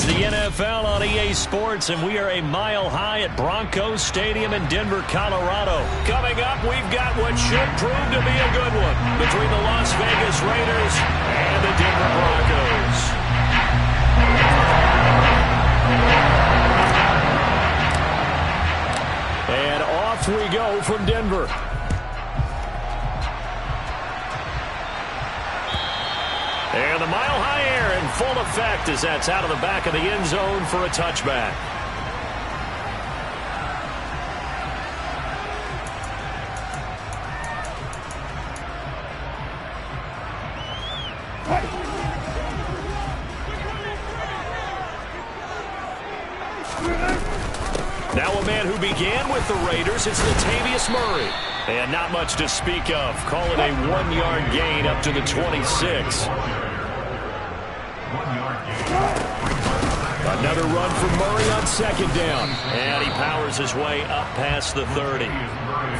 is the NFL on EA Sports, and we are a mile high at Broncos Stadium in Denver, Colorado. Coming up, we've got what should prove to be a good one between the Las Vegas Raiders and the Denver Broncos. And off we go from Denver. And the mile-high air in full effect as that's out of the back of the end zone for a touchback. Now a man who began with the Raiders, it's Latavius Murray. And not much to speak of. Call it a 1-yard gain up to the 26. Another run for Murray on second down. And he powers his way up past the 30.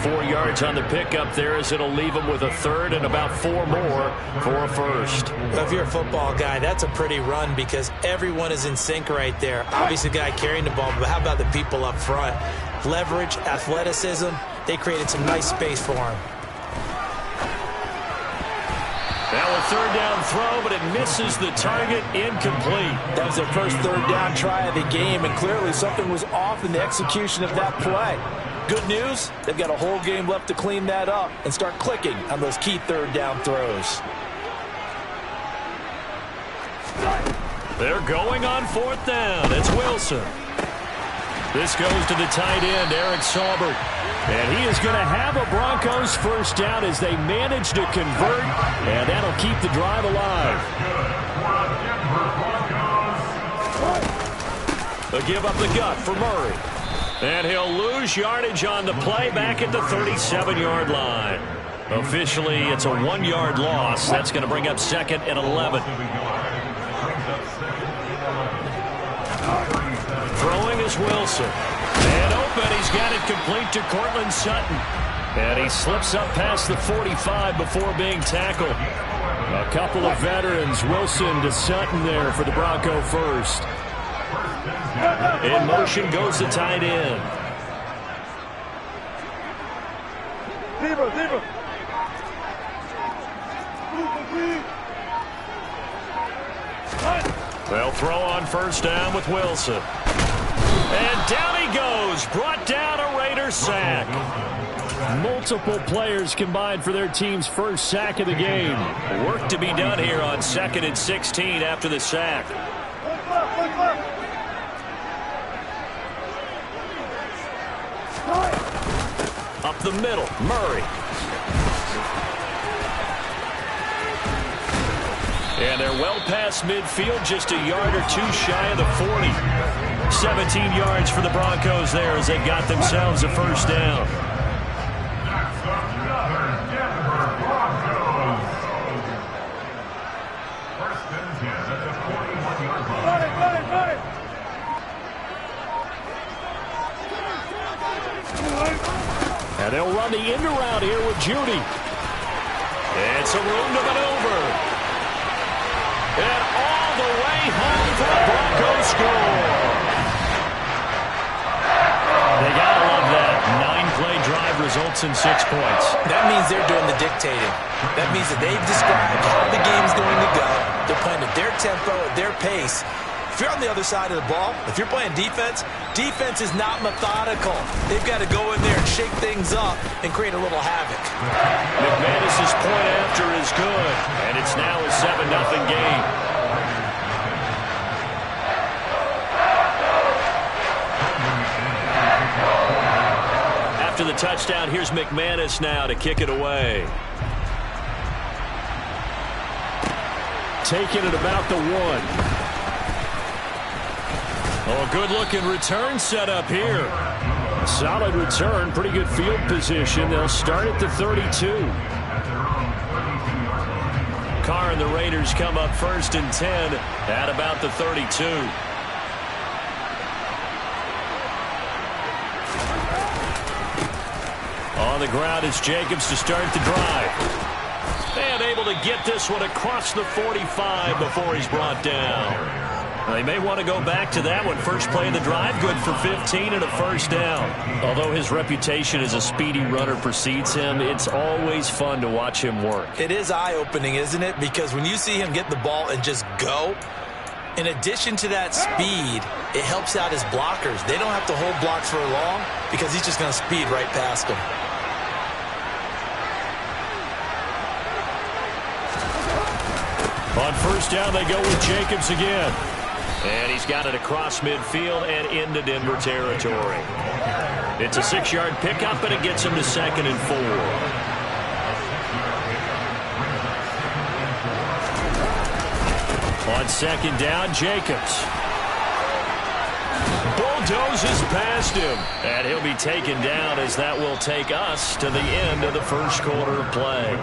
4 yards on the pickup there as it'll leave him with a third and about 4 more for a first. Well, if you're a football guy, that's a pretty run because everyone is in sync right there. Obviously, the guy carrying the ball, but how about the people up front? Leverage, athleticism, they created some nice space for him. Now a third down throw, but it misses the target, incomplete. That was their first third down try of the game, and clearly something was off in the execution of that play. Good news, they've got a whole game left to clean that up and start clicking on those key third down throws. They're going on fourth down. It's Wilson. This goes to the tight end, Eric Saubert. And he is going to have a Broncos first down as they manage to convert, and that'll keep the drive alive. A give up the gut for Murray. And he'll lose yardage on the play back at the 37-yard line. Officially, it's a 1-yard loss. That's going to bring up second and 11. Throwing is Wilson. And open, he's got it complete to Cortland Sutton. And he slips up past the 45 before being tackled. A couple of veterans, Wilson to Sutton there for the Bronco first. In motion goes the tight end. They'll throw on first down with Wilson. And down he goes, brought down a Raider sack. Multiple players combined for their team's first sack of the game. Work to be done here on 2nd and 16 after the sack. Up the middle, Murray. And they're well past midfield, just a yard or two shy of the 40. 17 yards for the Broncos there as they got themselves a first down. And they'll run the end around here with Judy. It's a room to maneuver. And all the way home for a Broncos score. They gotta love that. 9-play drive results in 6 points. That means they're doing the dictating. That means that they've described how the game's going to go. They're playing at their tempo, at their pace. If you're on the other side of the ball, if you're playing defense, defense is not methodical. They've got to go in there and shake things up and create a little havoc. McManus's point after is good, and it's now a 7-0 game. After the touchdown, here's McManus now to kick it away. Taking it about the 1. Oh, a good-looking return set up here. Solid return, pretty good field position. They'll start at the 32. Carr and the Raiders come up 1st and 10 at about the 32. On the ground is Jacobs to start the drive. And able to get this one across the 45 before he's brought down. They may want to go back to that one. First play of the drive, good for 15 and a first down. Although his reputation as a speedy runner precedes him, it's always fun to watch him work. It is eye-opening, isn't it? Because when you see him get the ball and just go, in addition to that speed, it helps out his blockers. They don't have to hold blocks for long because he's just going to speed right past them. On first down, they go with Jacobs again. And he's got it across midfield and into Denver territory. It's a 6-yard pickup, and it gets him to 2nd and 4. On 2nd down, Jacobs bulldozes past him, and he'll be taken down as that will take us to the end of the first quarter of play.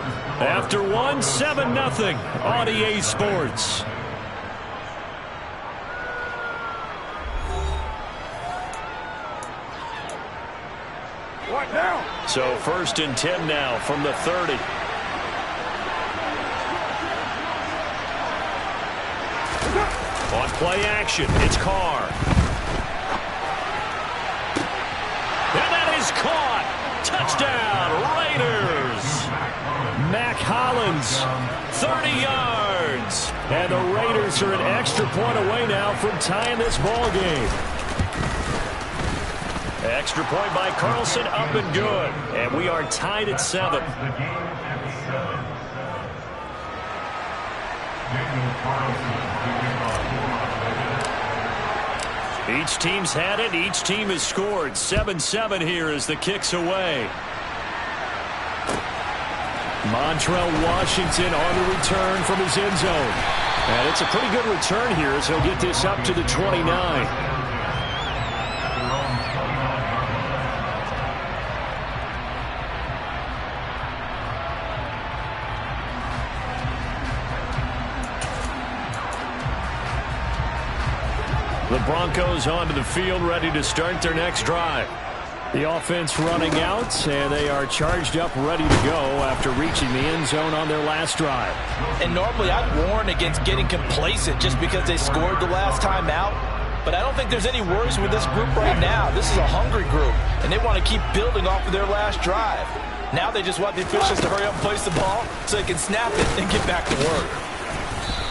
After 7-0 on EA Sports. What now? So 1st and 10 now from the 30. On play action, it's Carr. And that is caught. Touchdown, Raiders. Mac Hollins, 30 yards. And the Raiders are an extra point away now from tying this ball game. Extra point by Carlson, up and good. And we are tied at 7. Each team's had it. Each team has scored. 7-7 here as the kick's away. Montrell Washington on the return from his end zone. And it's a pretty good return here as he'll get this up to the 29. The Broncos onto the field, ready to start their next drive. The offense running out, and they are charged up, ready to go after reaching the end zone on their last drive. And normally I'd warn against getting complacent just because they scored the last time out. But I don't think there's any worries with this group right now. This is a hungry group, and they want to keep building off of their last drive. Now they just want the officials to hurry up and place the ball so they can snap it and get back to work.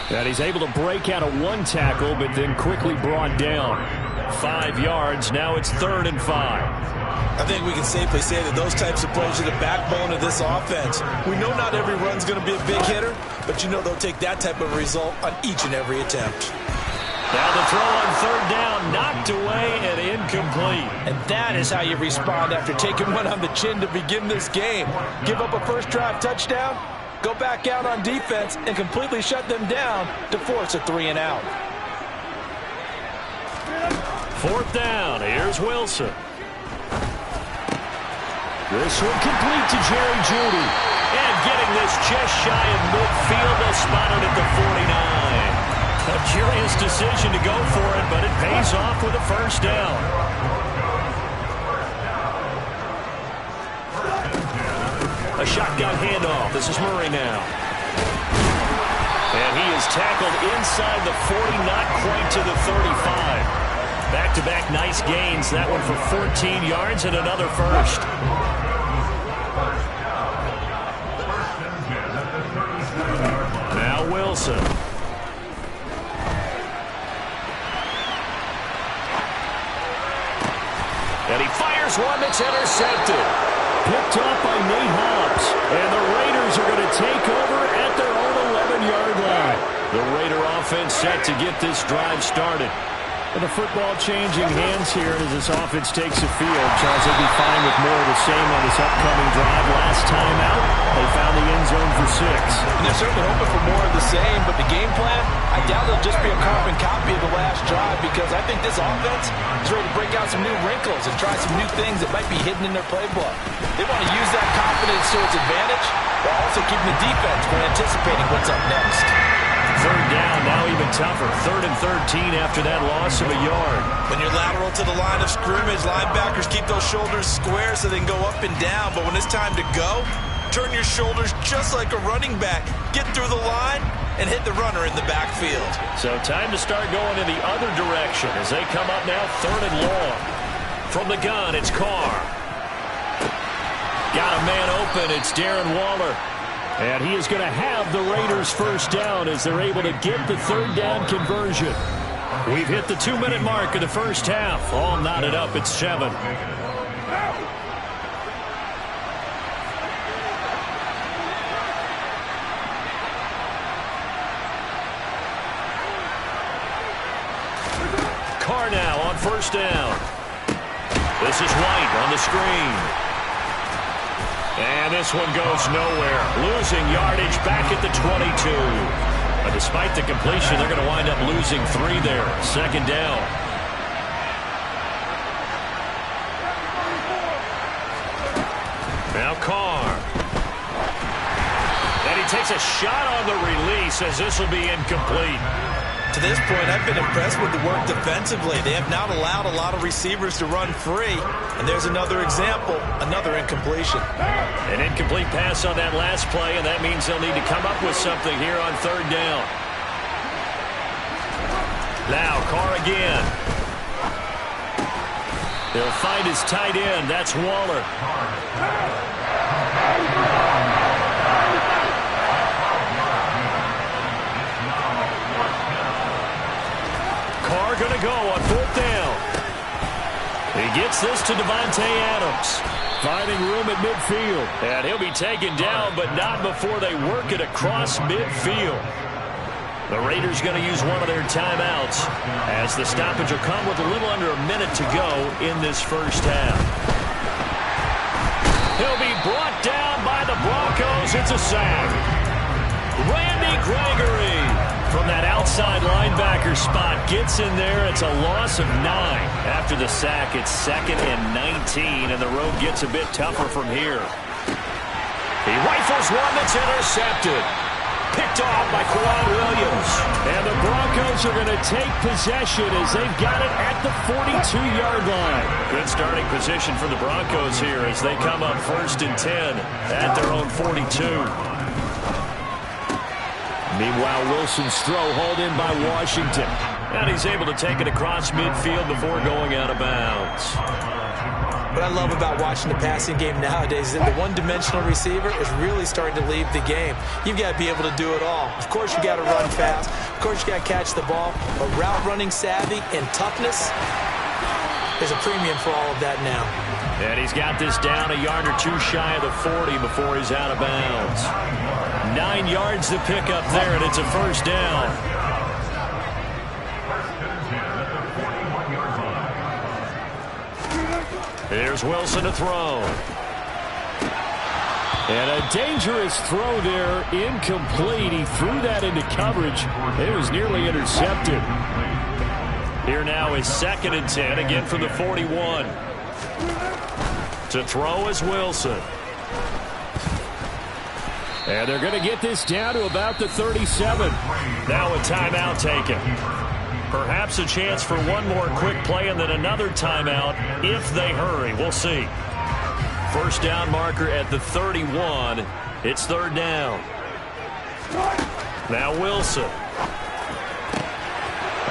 And he's able to break out of one tackle, but then quickly brought down. 5 yards. Now it's 3rd and 5. I think we can safely say that those types of plays are the backbone of this offense. We know not every run's going to be a big hitter, but you know they'll take that type of result on each and every attempt. Now the throw on 3rd down, knocked away and incomplete. And that is how you respond after taking one on the chin to begin this game. Give up a first drive touchdown, go back out on defense and completely shut them down to force a 3-and-out. 4th down. Here's Wilson. This one complete to Jerry Jeudy. And getting this just shy of midfield, they'll spot it at the 49. A curious decision to go for it, but it pays off with a first down. A shotgun handoff. This is Murray now. And he is tackled inside the 40, not quite to the 35. Back-to-back nice gains. That one for 14 yards and another first. Now Wilson. And he fires one that's intercepted. Picked off by Nate Hobbs. And the Raiders are going to take over at their own 11-yard line. The Raider offense set to get this drive started. And the football changing hands here as this offense takes the field. Charles will be fine with more of the same on this upcoming drive. Last time out, they found the end zone for 6. And they're certainly hoping for more of the same, but the game plan, I doubt it'll just be a carbon copy of the last drive because I think this offense is ready to break out some new wrinkles and try some new things that might be hidden in their playbook. They want to use that confidence to its advantage while also keeping the defense from anticipating what's up next. 3rd down, now even tougher. 3rd and 13 after that loss of a yard. When you're lateral to the line of scrimmage, linebackers keep those shoulders square so they can go up and down. But when it's time to go, turn your shoulders just like a running back. Get through the line and hit the runner in the backfield. So time to start going in the other direction as they come up now 3rd and long. From the gun, it's Carr. Got a man open. It's Darren Waller. And he is going to have the Raiders first down as they're able to get the 3rd down conversion. We've hit the 2-minute mark of the first half. All knotted up at 7. Carr now on first down. This is White on the screen. And this one goes nowhere. Losing yardage back at the 22. But despite the completion, they're going to wind up losing 3 there. 2nd down. Now Carr. And he takes a shot on the release as this will be incomplete. To this point, I've been impressed with the work defensively. They have not allowed a lot of receivers to run free. And there's another example, another incompletion. An incomplete pass on that last play, and that means they'll need to come up with something here on 3rd down. Now, Carr again. He'll find his tight end. That's Waller. Carr going to go on 4th down. He gets this to Devontae Adams. Finding room at midfield. And he'll be taken down, but not before they work it across midfield. The Raiders going to use one of their timeouts as the stoppage will come with a little under a minute to go in this first half. He'll be brought down by the Broncos. It's a sack. Randy Gregory from that outside linebacker spot gets in there. It's a loss of 9. After the sack, it's 2nd and 19, and the road gets a bit tougher from here. He rifles one that's intercepted. Picked off by Quan Williams. And the Broncos are going to take possession as they've got it at the 42-yard line. Good starting position for the Broncos here as they come up 1st and 10 at their own 42. Meanwhile, Wilson's throw hauled in by Washington. And he's able to take it across midfield before going out of bounds. What I love about watching the passing game nowadays is that the one-dimensional receiver is really starting to leave the game. You've got to be able to do it all. Of course, you got to run fast. Of course, you got to catch the ball. But route running savvy and toughness, there's a premium for all of that now. And he's got this down a yard or 2 shy of the 40 before he's out of bounds. 9 yards to pick up there, and it's a first down. Here's Wilson to throw. And a dangerous throw there, incomplete. He threw that into coverage. It was nearly intercepted. Here now is 2nd and 10, again from the 41. To throw is Wilson. And they're going to get this down to about the 37. Now a timeout taken. Perhaps a chance for one more quick play and then another timeout if they hurry. We'll see. First down marker at the 31. It's 3rd down. Now Wilson. All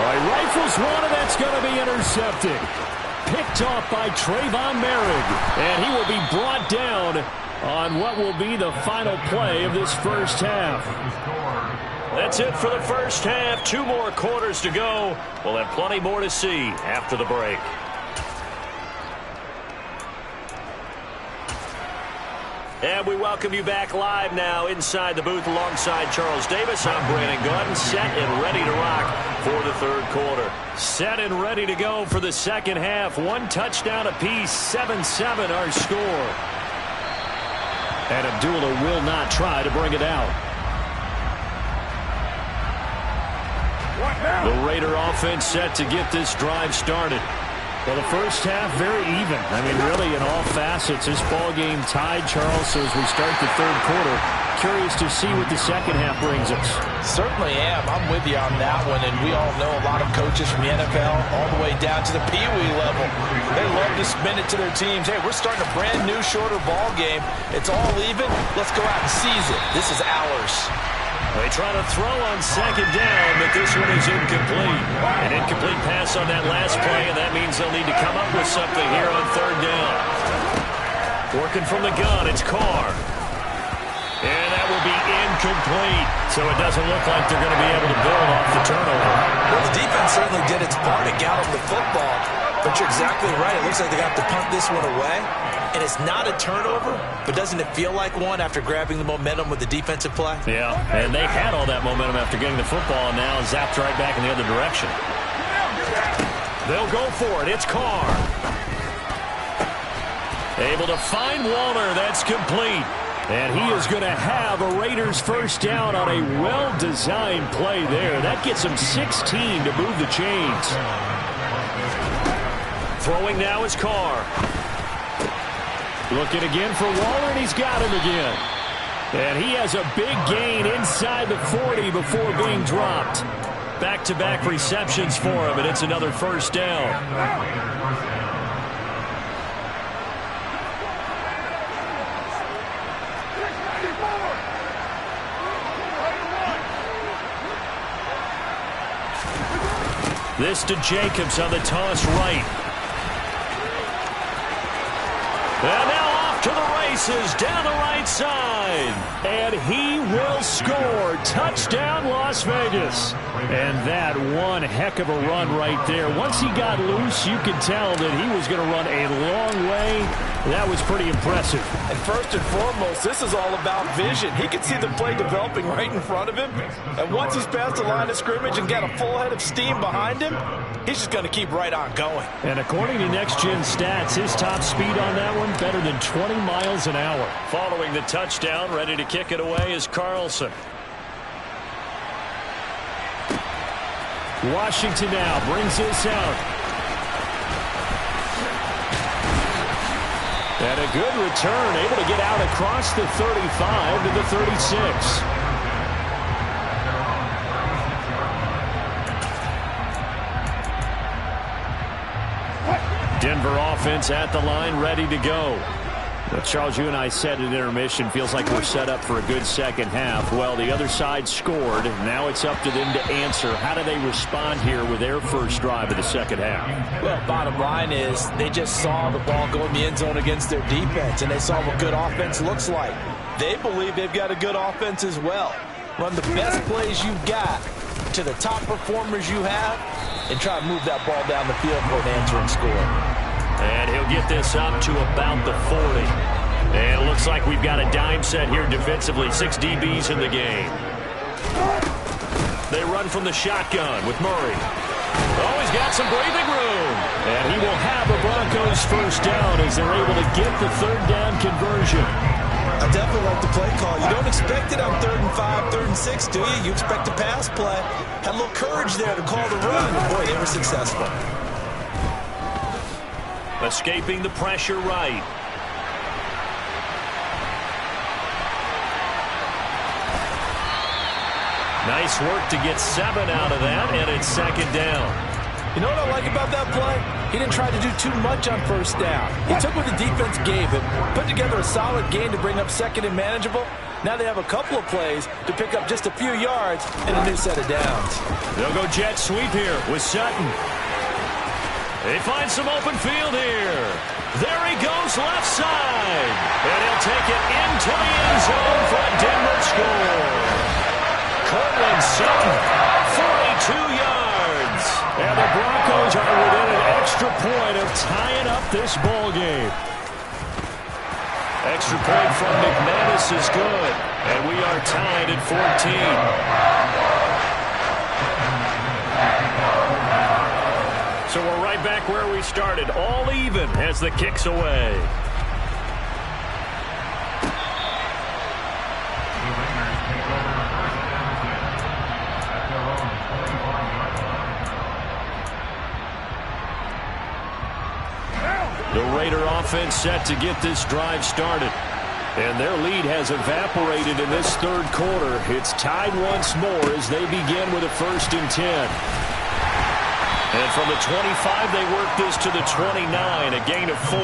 right, rifles one, and that's going to be intercepted. Picked off by Trayvon Merrick. And he will be brought down on what will be the final play of this first half. That's it for the first half. 2 more quarters to go. We'll have plenty more to see after the break. And we welcome you back live now inside the booth alongside Charles Davis. I'm Brandon Gordon, set and ready to rock for the 3rd quarter. Set and ready to go for the 2nd half. 1 touchdown apiece, 7-7 our score. And Abdullah will not try to bring it out. The Raider offense set to get this drive started. Well, the first half, very even. I mean, really, in all facets, this ball game tied, Charles. So as we start the 3rd quarter, curious to see what the second half brings us. Certainly am. I'm with you on that one. And we all know a lot of coaches from the NFL all the way down to the Pee Wee level. They love to spin it to their teams. Hey, we're starting a brand new, shorter ball game. It's all even. Let's go out and seize it. This is ours. They try to throw on second down, but this one is incomplete. An incomplete pass on that last play, and that means they'll need to come up with something here on third down. Working from the gun, it's Carr. And that will be incomplete. So it doesn't look like they're going to be able to build off the turnover. Well, the defense certainly did its part to gallop the football. But you're exactly right. It looks like they got to punt this one away. And it's not a turnover, but doesn't it feel like one after grabbing the momentum with the defensive play? Yeah, and they had all that momentum after getting the football, and now zapped right back in the other direction. They'll go for it. It's Carr. Able to find Waller. That's complete. And he is going to have a Raiders first down on a well-designed play there. That gets him 16 to move the chains. Throwing now is Carr. Looking again for Waller, and he's got him again. And he has a big gain inside the 40 before being dropped. Back-to-back receptions for him, and it's another first down. This to Jacobs on the toss right. And now off to the races down the right side. And he will score. Touchdown, Las Vegas. And that one heck of a run right there. Once he got loose, you could tell that he was going to run a long way. That was pretty impressive. And first and foremost, this is all about vision. He can see the play developing right in front of him. And once he's past the line of scrimmage and got a full head of steam behind him, he's just going to keep right on going. And according to Next Gen Stats, his top speed on that one, better than 20 miles an hour. Following the touchdown, ready to kick it away is Carlson. Washington now brings this out. And a good return, able to get out across the 35 to the 36. Denver offense at the line, ready to go. But Charles, you and I said at intermission, feels like we're set up for a good second half. Well, the other side scored. Now it's up to them to answer. How do they respond here with their first drive of the second half? Well, bottom line is they just saw the ball go in the end zone against their defense, and they saw what good offense looks like. They believe they've got a good offense as well. Run the best plays you've got to the top performers you have, and try to move that ball down the field for an answering score. And he'll get this up to about the 40. And it looks like we've got a dime set here defensively. 6 DBs in the game. They run from the shotgun with Murray. Oh, he's got some breathing room. And he will have the Broncos first down as they're able to get the third down conversion. I definitely like the play call. You don't expect it on 3rd and 5, 3rd and 6, do you? You expect a pass play. Had a little courage there to call the run. And boy, they were successful. Escaping the pressure right. Nice work to get 7 out of that, and it's second down. You know what I like about that play? He didn't try to do too much on first down. He took what the defense gave him, put together a solid game to bring up second and manageable. Now they have a couple of plays to pick up just a few yards and a new set of downs. They'll go jet sweep here with Sutton. They find some open field here. There he goes left side. And he'll take it into the end zone for a Denver score. Cortland Sutton, 42 yards. And the Broncos are within an extra point of tying up this ball game. Extra point from McManus is good. And we are tied at 14. So we're right back where we started, all even as the kick's away. The Raider offense set to get this drive started. And their lead has evaporated in this third quarter. It's tied once more as they begin with a 1st and 10. And from the 25, they work this to the 29, a gain of 4.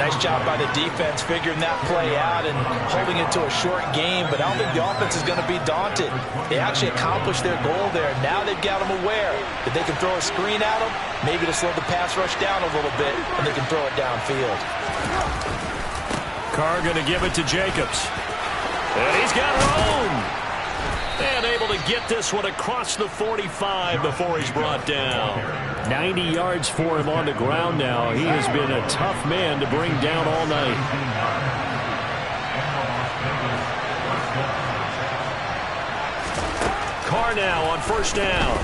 Nice job by the defense figuring that play out and holding it to a short game, but I don't think the offense is going to be daunted. They actually accomplished their goal there. Now they've got them aware that they can throw a screen at them, maybe to slow the pass rush down a little bit, and they can throw it downfield. Carr going to give it to Jacobs. And he's got room. And able to get this one across the 45 before he's brought down. 90 yards for him on the ground now. He has been a tough man to bring down all night. Carr now on first down.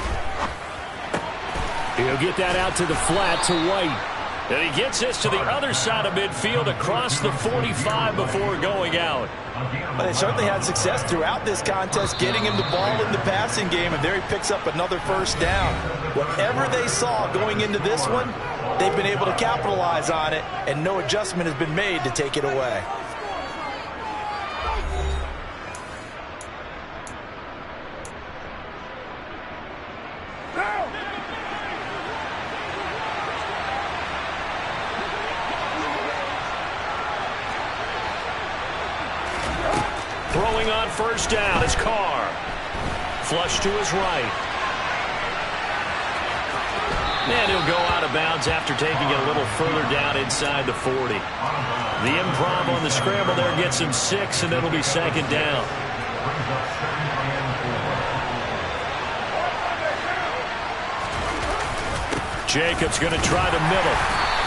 He'll get that out to the flat to White. And he gets this to the other side of midfield across the 45 before going out. But they certainly had success throughout this contest getting him the ball in the passing game, and there he picks up another first down. Whatever they saw going into this one, they've been able to capitalize on it, and no adjustment has been made to take it away. Throwing on first down is Carr. Flush to his right. And he'll go out of bounds after taking it a little further down inside the 40. The improv on the scramble there gets him 6, and it'll be second down. Jacobs going to try to middle.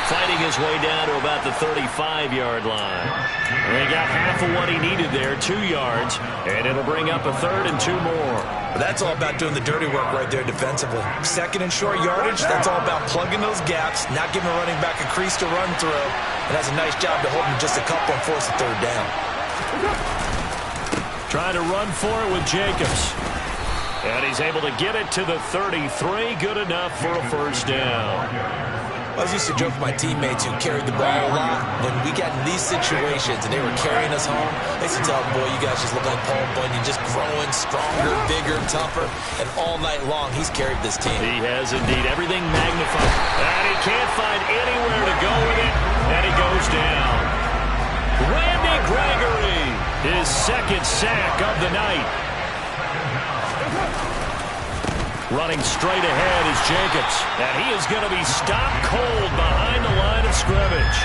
Fighting his way down to about the 35-yard line. And he got half of what he needed there, 2 yards, and it'll bring up a 3rd and 2 more. But that's all about doing the dirty work right there defensively. Second and short yardage, that's all about plugging those gaps, not giving a running back a crease to run through. And that's a nice job to hold him just a couple and force a 3rd down. Trying to run for it with Jacobs. And he's able to get it to the 33. Good enough for a first down. I was used to joke with my teammates who carried the ball a lot. When we got in these situations and they were carrying us home, I used to tell them, boy, you guys just look like Paul Bunyan, just growing stronger, bigger, tougher. And all night long, he's carried this team. He has indeed. Everything magnified. And he can't find anywhere to go with it. And he goes down. Randy Gregory, his 2nd sack of the night. Running straight ahead is Jacobs. And he is going to be stopped cold behind the line of scrimmage.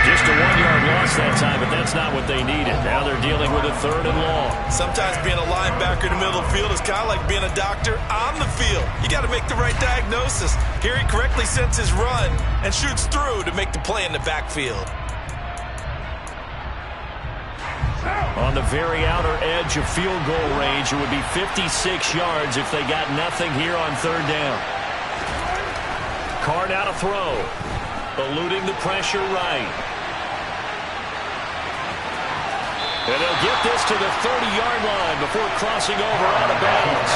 Just a 1-yard loss that time, but that's not what they needed. Now they're dealing with a 3rd and long. Sometimes being a linebacker in the middle of the field is kind of like being a doctor on the field. You got to make the right diagnosis. Here he correctly sends his run and shoots through to make the play in the backfield. On the very outer edge of field goal range, it would be 56 yards if they got nothing here on 3rd down. Carr now to throw. Eluding the pressure right. And they'll get this to the 30-yard line before crossing over out of bounds.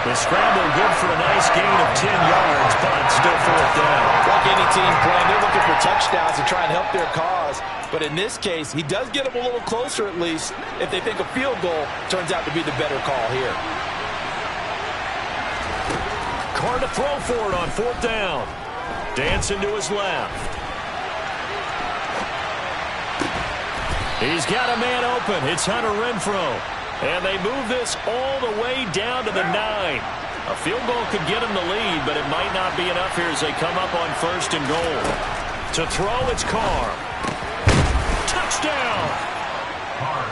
The scramble good for a nice gain of 10 yards, but still 4th down. Like any team playing, they're looking for touchdowns to try and help their cause. But in this case, he does get them a little closer at least if they think a field goal turns out to be the better call here. Carr to throw for it on 4th down. Dancing to his left. He's got a man open. It's Hunter Renfrow. And they move this all the way down to the 9. A field goal could get him the lead, but it might not be enough here as they come up on 1st and goal. To throw, it's Carr. Touchdown!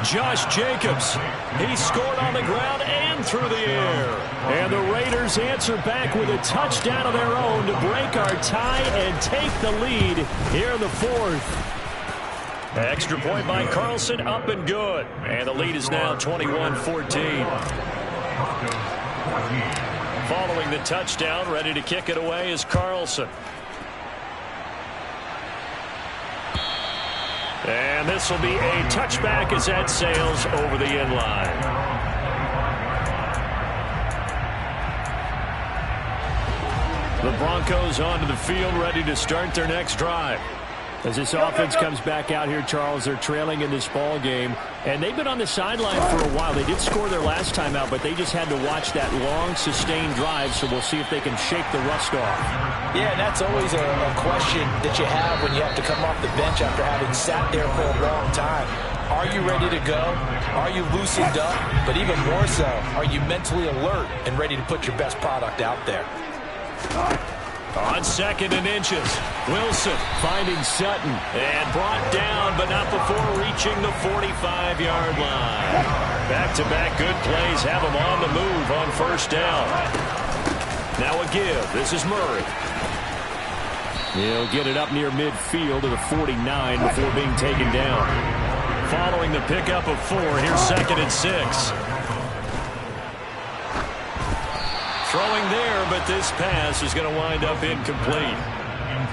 Josh Jacobs. He scored on the ground and through the air. And the Raiders answer back with a touchdown of their own to break our tie and take the lead here in the 4th. Extra point by Carlson, up and good. And the lead is now 21-14. Following the touchdown, ready to kick it away is Carlson. And this will be a touchback as that sails over the end line. The Broncos onto the field, ready to start their next drive. As this offense comes back out here, Charles, they're trailing in this ball game, and they've been on the sideline for a while. They did score their last time out, but they just had to watch that long, sustained drive, so we'll see if they can shake the rust off. Yeah, and that's always a question that you have when you have to come off the bench after having sat there for a long time. Are you ready to go? Are you loosened up? But even more so, are you mentally alert and ready to put your best product out there? On 2nd and inches, Wilson finding Sutton and brought down, but not before reaching the 45-yard line. Back-to-back good plays have him on the move on 1st down. Now a give. This is Murray. He'll get it up near midfield to the 49 before being taken down. Following the pickup of 4, here's 2nd and 6. Throwing there, but this pass is going to wind up incomplete.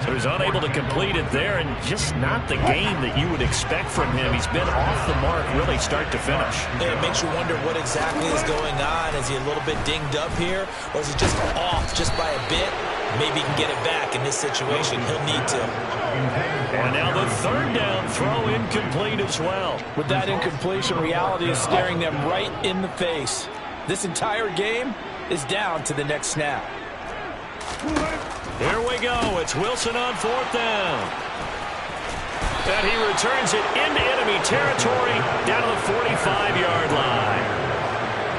So he's unable to complete it there, and just not the game that you would expect from him. He's been off the mark really start to finish. It makes you wonder what exactly is going on. Is he a little bit dinged up here, or is he just off just by a bit? Maybe he can get it back in this situation. He'll need to. And now the 3rd down throw incomplete as well. With that incompletion, reality is staring them right in the face. This entire game is down to the next snap. Here we go. It's Wilson on 4th down. And he returns it into enemy territory down to the 45-yard line.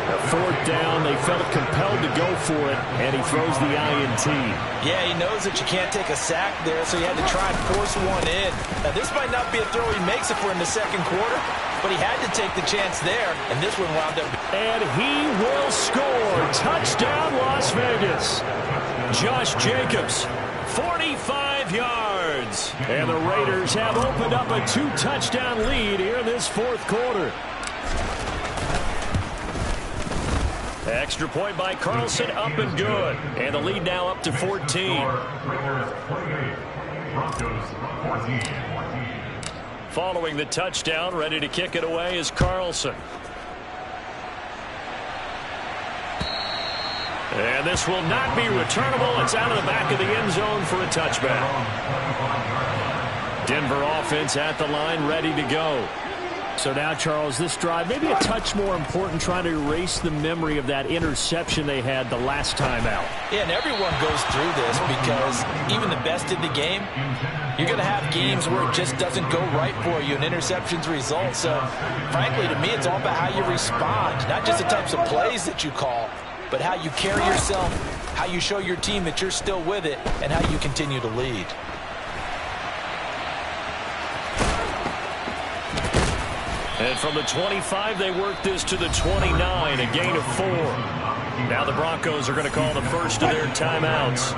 A 4th down, they felt compelled to go for it, and he throws the INT. Yeah, he knows that you can't take a sack there, so he had to try and force one in. Now, this might not be a throw he makes it for in the 2nd quarter, but he had to take the chance there, and this one wound up. And he will score. Touchdown, Las Vegas. Josh Jacobs, 45 yards. And the Raiders have opened up a 2-touchdown lead here in this 4th quarter. Extra point by Carlson, up and good. And the lead now up to 14. Following the touchdown, ready to kick it away is Carlson. And this will not be returnable. It's out of the back of the end zone for a touchback. Denver offense at the line, ready to go. So now, Charles, this drive maybe a touch more important, trying to erase the memory of that interception they had the last time out. Yeah, and everyone goes through this because even the best in the game, you're going to have games where it just doesn't go right for you, and interceptions result. So, frankly, to me, it's all about how you respond, not just the types of plays that you call, but how you carry yourself, how you show your team that you're still with it, and how you continue to lead. And from the 25, they work this to the 29, a gain of 4. Now the Broncos are going to call the first of their timeouts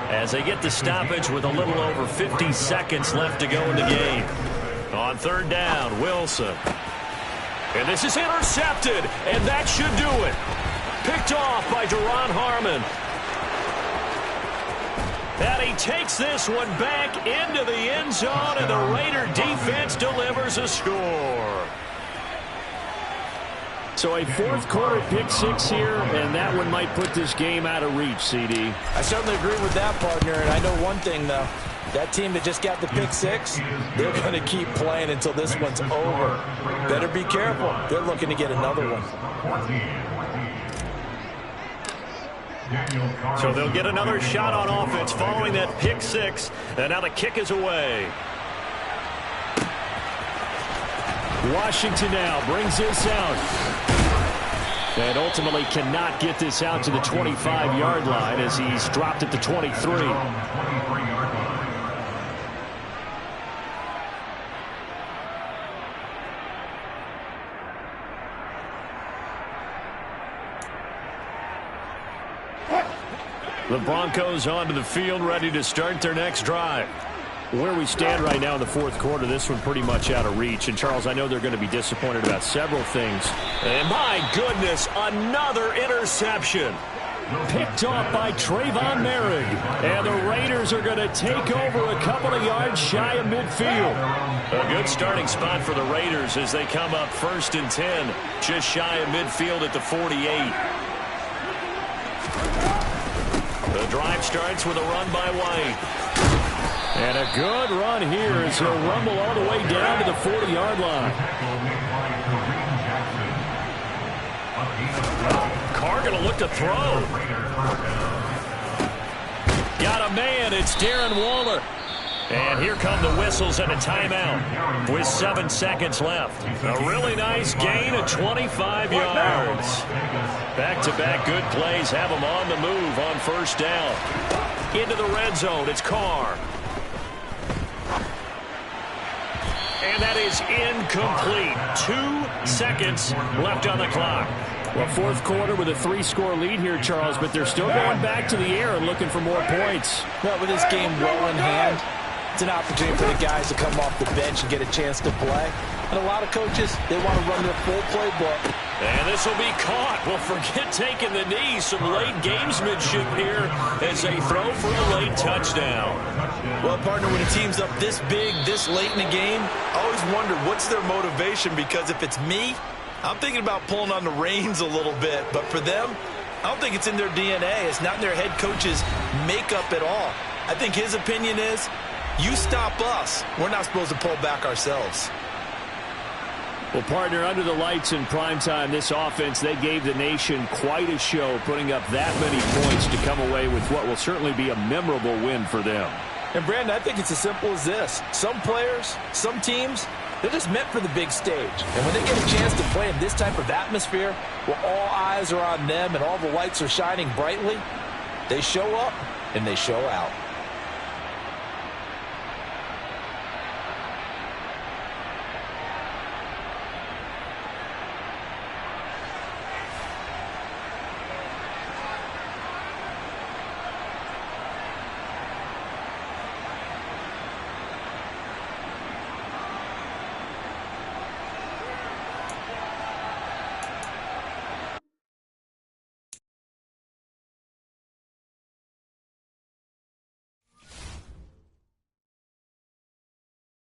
as they get the stoppage with a little over 50 seconds left to go in the game. On 3rd down, Wilson. And this is intercepted, and that should do it. Picked off by Duron Harmon. And he takes this one back into the end zone, and the Raider defense delivers a score. So a 4th quarter pick 6 here, and that one might put this game out of reach, CD. I certainly agree with that, partner, and I know one thing, though. That team that just got the pick 6, they're going to keep playing until this one's over. Better be careful. They're looking to get another one. So they'll get another shot on offense following that pick 6. And now the kick is away. Washington now brings this out. And ultimately cannot get this out to the 25-yard line as he's dropped at the 23. The Broncos onto the field, ready to start their next drive. Where we stand right now in the 4th quarter, this one pretty much out of reach. And, Charles, I know they're going to be disappointed about several things. And, my goodness, another interception. Picked off by Trayvon Merrick. And the Raiders are going to take over a couple of yards shy of midfield. A good starting spot for the Raiders as they come up 1st and 10, just shy of midfield at the 48. The drive starts with a run by White. And a good run here as he'll rumble all the way down to the 40-yard line. Carr going to look to throw. Got a man. It's Darren Waller. And here come the whistles and a timeout with 7 seconds left. A really nice gain of 25 yards. Back-to-back good plays have them on the move on first down. Into the red zone, it's Carr. And that is incomplete. 2 seconds left on the clock. Well, fourth quarter with a 3-score lead here, Charles, but they're still going back to the air and looking for more points. Well, with this game well in hand, it's an opportunity for the guys to come off the bench and get a chance to play. And a lot of coaches, they want to run their full playbook. And this will be caught. Well, forget taking the knee. Some late gamesmanship here as they throw for a late touchdown. Well, partner, when a team's up this big, this late in the game, I always wonder what's their motivation, because if it's me, I'm thinking about pulling on the reins a little bit. But for them, I don't think it's in their DNA. It's not in their head coach's makeup at all. I think his opinion is, you stop us, we're not supposed to pull back ourselves. Well, partner, under the lights in prime time, this offense, they gave the nation quite a show, putting up that many points to come away with what will certainly be a memorable win for them. And, Brandon, I think it's as simple as this. Some players, some teams, they're just meant for the big stage. And when they get a chance to play in this type of atmosphere, where all eyes are on them and all the lights are shining brightly, they show up and they show out.